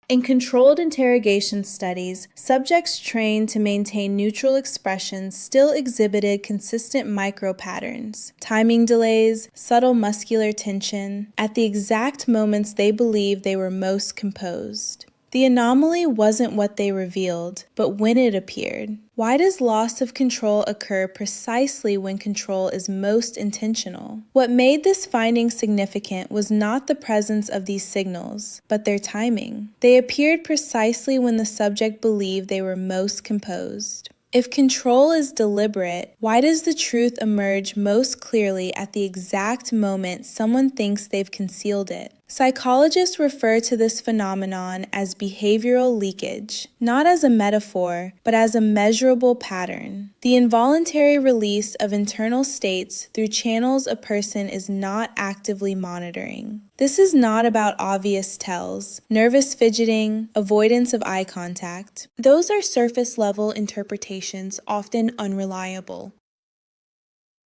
In controlled interrogation studies, subjects trained to maintain neutral expressions still exhibited consistent micro-patterns, timing delays, subtle muscular tension, at the exact moments they believed they were most composed. The anomaly wasn't what they revealed, but when it appeared. Why does loss of control occur precisely when control is most intentional? What made this finding significant was not the presence of these signals, but their timing. They appeared precisely when the subject believed they were most composed. If control is deliberate, why does the truth emerge most clearly at the exact moment someone thinks they've concealed it? Psychologists refer to this phenomenon as behavioral leakage, not as a metaphor, but as a measurable pattern. The involuntary release of internal states through channels a person is not actively monitoring. This is not about obvious tells, nervous fidgeting, avoidance of eye contact. Those are surface-level interpretations, often unreliable.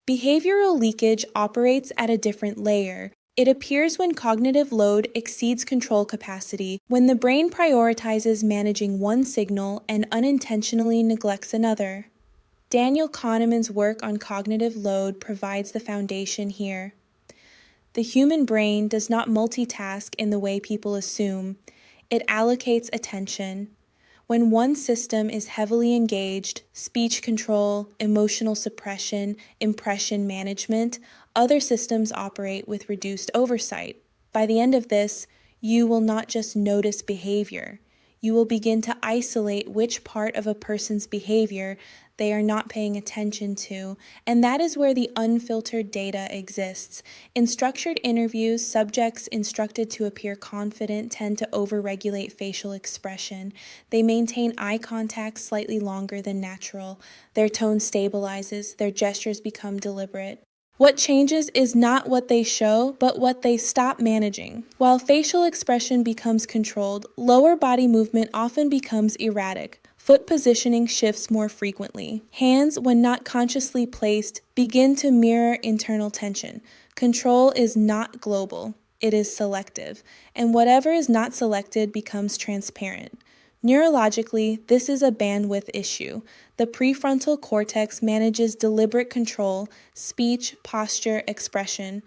Behavioral leakage operates at a different layer. It appears when cognitive load exceeds control capacity, when the brain prioritizes managing one signal and unintentionally neglects another. Daniel Kahneman's work on cognitive load provides the foundation here. The human brain does not multitask in the way people assume. It allocates attention. When one system is heavily engaged, speech control, emotional suppression, impression management, other systems operate with reduced oversight. By the end of this, you will not just notice behavior. You will begin to isolate which part of a person's behavior they are not paying attention to, and that is where the unfiltered data exists. In structured interviews, subjects instructed to appear confident tend to overregulate facial expression. They maintain eye contact slightly longer than natural. Their tone stabilizes, their gestures become deliberate. What changes is not what they show, but what they stop managing. While facial expression becomes controlled, lower body movement often becomes erratic. Foot positioning shifts more frequently. Hands, when not consciously placed, begin to mirror internal tension. Control is not global, it is selective, and whatever is not selected becomes transparent. Neurologically, this is a bandwidth issue. The prefrontal cortex manages deliberate control, speech, posture, expression,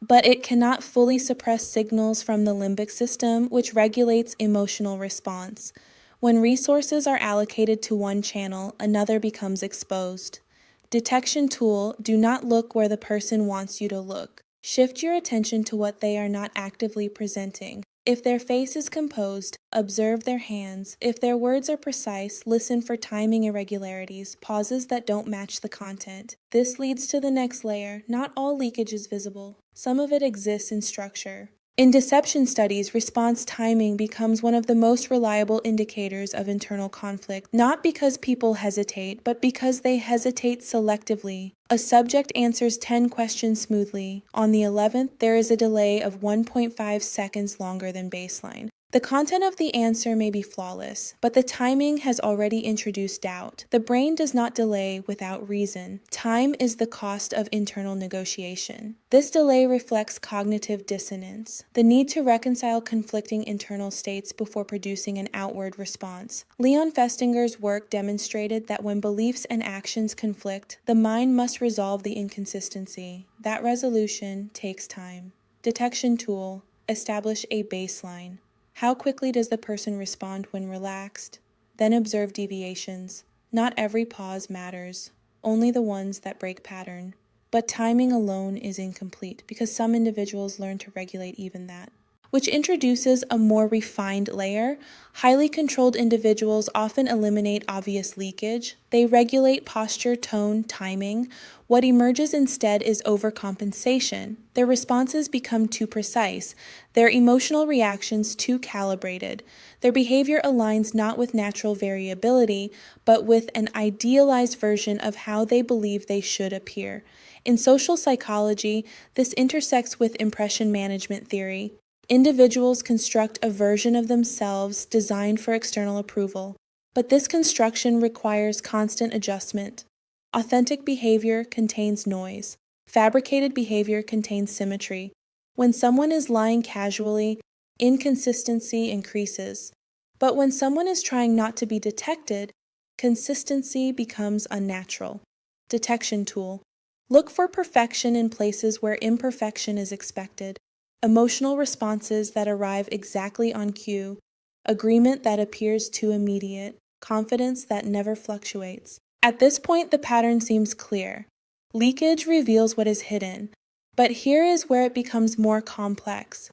but it cannot fully suppress signals from the limbic system, which regulates emotional response. When resources are allocated to one channel, another becomes exposed. Detection tool: do not look where the person wants you to look. Shift your attention to what they are not actively presenting. If their face is composed, observe their hands. If their words are precise, listen for timing irregularities, pauses that don't match the content. This leads to the next layer. Not all leakage is visible. Some of it exists in structure. In deception studies, response timing becomes one of the most reliable indicators of internal conflict, not because people hesitate, but because they hesitate selectively. A subject answers 10 questions smoothly. On the 11th, there is a delay of 1.5 seconds longer than baseline. The content of the answer may be flawless, but the timing has already introduced doubt. The brain does not delay without reason. Time is the cost of internal negotiation. This delay reflects cognitive dissonance, the need to reconcile conflicting internal states before producing an outward response. Leon Festinger's work demonstrated that when beliefs and actions conflict, the mind must resolve the inconsistency. That resolution takes time. Detection tool: establish a baseline. How quickly does the person respond when relaxed? Then observe deviations. Not every pause matters, only the ones that break pattern. But timing alone is incomplete because some individuals learn to regulate even that, which introduces a more refined layer. Highly controlled individuals often eliminate obvious leakage. They regulate posture, tone, timing. What emerges instead is overcompensation. Their responses become too precise, their emotional reactions too calibrated. Their behavior aligns not with natural variability, but with an idealized version of how they believe they should appear. In social psychology, this intersects with impression management theory. Individuals construct a version of themselves designed for external approval, but this construction requires constant adjustment. Authentic behavior contains noise. Fabricated behavior contains symmetry. When someone is lying casually, inconsistency increases. But when someone is trying not to be detected, consistency becomes unnatural. Detection tool. Look for perfection in places where imperfection is expected. Emotional responses that arrive exactly on cue. Agreement that appears too immediate. Confidence that never fluctuates. At this point, the pattern seems clear. Leakage reveals what is hidden. But here is where it becomes more complex.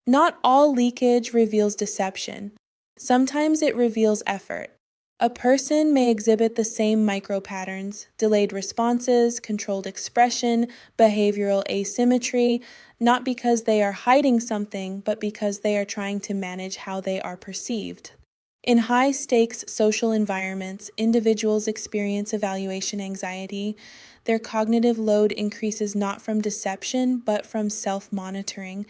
Not all leakage reveals deception. Sometimes it reveals effort. A person may exhibit the same micropatterns, delayed responses, controlled expression, behavioral asymmetry, not because they are hiding something, but because they are trying to manage how they are perceived. In high-stakes social environments, individuals experience evaluation anxiety. Their cognitive load increases not from deception, but from self-monitoring.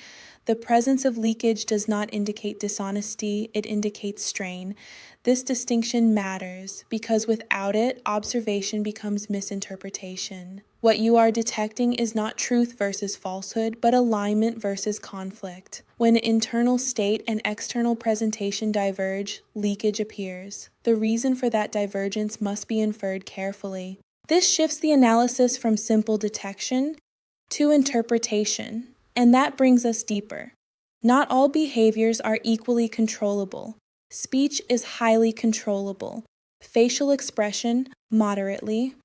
The presence of leakage does not indicate dishonesty, it indicates strain. This distinction matters because without it, observation becomes misinterpretation. What you are detecting is not truth versus falsehood, but alignment versus conflict. When internal state and external presentation diverge, leakage appears. The reason for that divergence must be inferred carefully. This shifts the analysis from simple detection to interpretation, and that brings us deeper. Not all behaviors are equally controllable. Speech is highly controllable. Facial expression, moderately.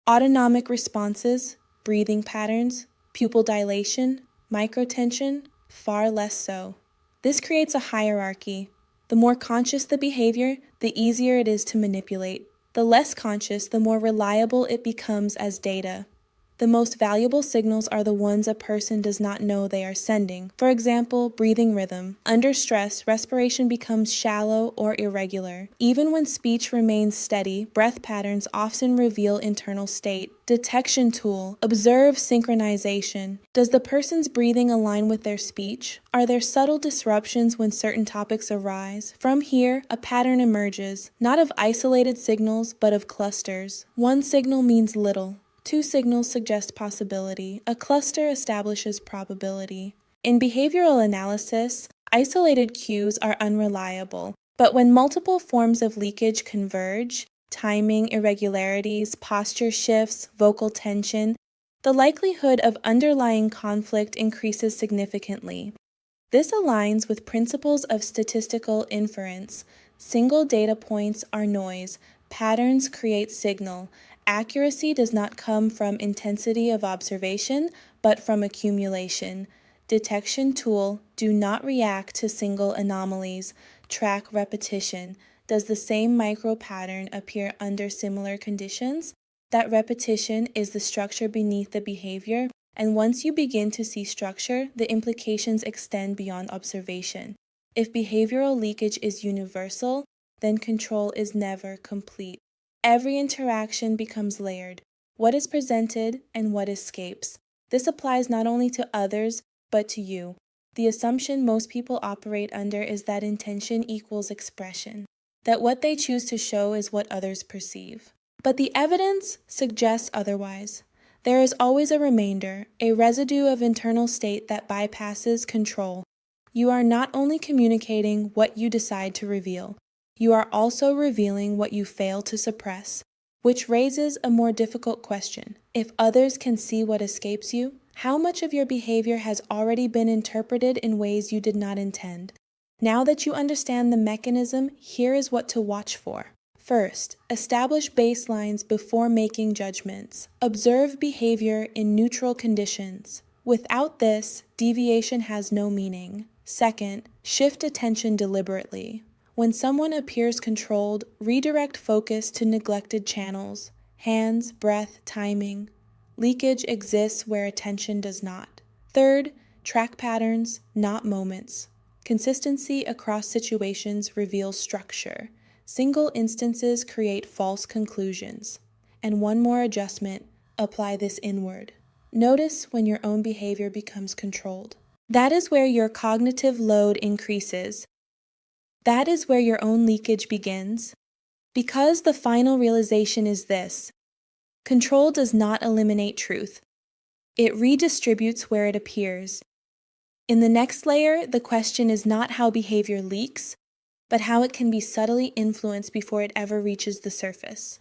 Autonomic responses, breathing patterns, pupil dilation, microtension, far less so. This creates a hierarchy. The more conscious the behavior, the easier it is to manipulate. The less conscious, the more reliable it becomes as data. The most valuable signals are the ones a person does not know they are sending. For example, breathing rhythm. Under stress, respiration becomes shallow or irregular. Even when speech remains steady, breath patterns often reveal internal state. Detection tool. Observe synchronization. Does the person's breathing align with their speech? Are there subtle disruptions when certain topics arise? From here, a pattern emerges, not of isolated signals, but of clusters. One signal means little. Two signals suggest possibility. A cluster establishes probability. In behavioral analysis, isolated cues are unreliable, but when multiple forms of leakage converge, timing irregularities, posture shifts, vocal tension, the likelihood of underlying conflict increases significantly. This aligns with principles of statistical inference. Single data points are noise. Patterns create signal. Accuracy does not come from intensity of observation, but from accumulation. Detection tool, do not react to single anomalies. Track repetition. Does the same micro pattern appear under similar conditions? That repetition is the structure beneath the behavior, and once you begin to see structure, the implications extend beyond observation. If behavioral leakage is universal, then control is never complete. Every interaction becomes layered. What is presented and what escapes. This applies not only to others, but to you. The assumption most people operate under is that intention equals expression, that what they choose to show is what others perceive. But the evidence suggests otherwise. There is always a remainder, a residue of internal state that bypasses control. You are not only communicating what you decide to reveal, you are also revealing what you fail to suppress, which raises a more difficult question. If others can see what escapes you, how much of your behavior has already been interpreted in ways you did not intend? Now that you understand the mechanism, here is what to watch for. First, establish baselines before making judgments. Observe behavior in neutral conditions. Without this, deviation has no meaning. Second, shift attention deliberately. When someone appears controlled, redirect focus to neglected channels. Hands, breath, timing. Leakage exists where attention does not. Third, track patterns, not moments. Consistency across situations reveals structure. Single instances create false conclusions. And one more adjustment, apply this inward. Notice when your own behavior becomes controlled. That is where your cognitive load increases. That is where your own leakage begins. Because the final realization is this: control does not eliminate truth. It redistributes where it appears. In the next layer, the question is not how behavior leaks, but how it can be subtly influenced before it ever reaches the surface.